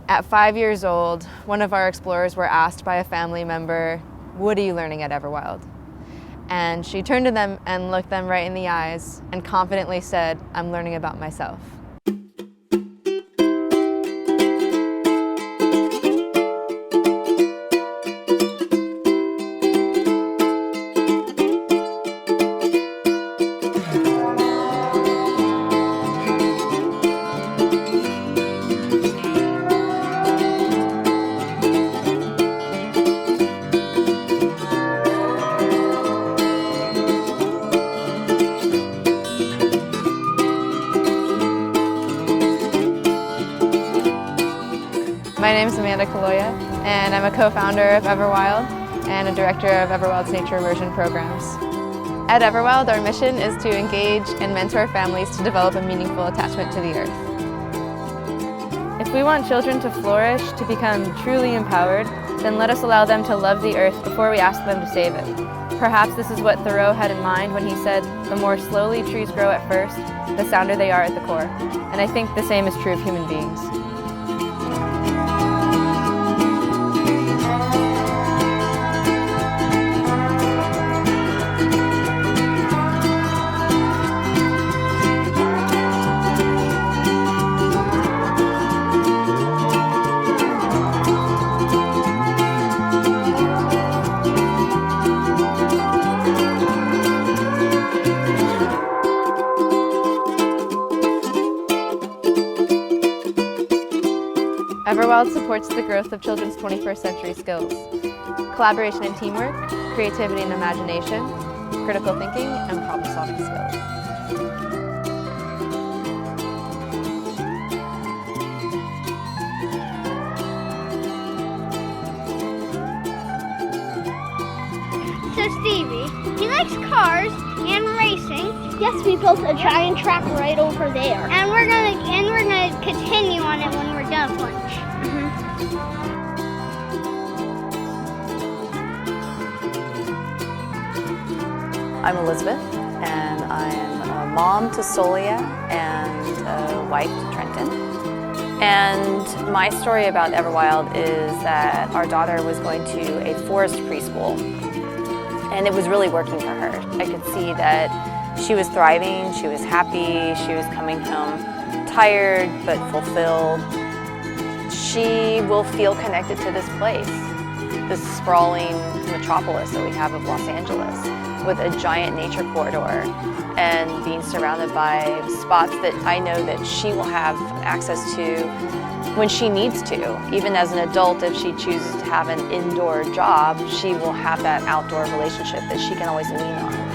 At 5 years old, one of our explorers were asked by a family member, "What are you learning at Everwild?" And she turned to them and looked them right in the eyes and confidently said, "I'm learning about myself." My name is Amanda Kaloya, and I'm a co-founder of Everwild and a director of Everwild's nature immersion programs. At Everwild, our mission is to engage and mentor families to develop a meaningful attachment to the earth. If we want children to flourish, to become truly empowered, then let us allow them to love the earth before we ask them to save it. Perhaps this is what Thoreau had in mind when he said, "The more slowly trees grow at first, the sounder they are at the core." And I think the same is true of human beings. Everwild supports the growth of children's 21st century skills: collaboration and teamwork, creativity and imagination, critical thinking, and problem-solving skills. So Stevie, he likes cars and racing. Yes, we built a giant track right over there. And we're gonna continue on it when we're done with lunch. I'm Elizabeth, and I'm a mom to Solia and a wife to Trenton. And my story about Everwild is that our daughter was going to a forest preschool, and it was really working for her. I could see that she was thriving, she was happy, she was coming home tired but fulfilled. She will feel connected to this place, this sprawling metropolis that we have of Los Angeles, with a giant nature corridor and being surrounded by spots that I know that she will have access to when she needs to. Even as an adult, if she chooses to have an indoor job, she will have that outdoor relationship that she can always lean on.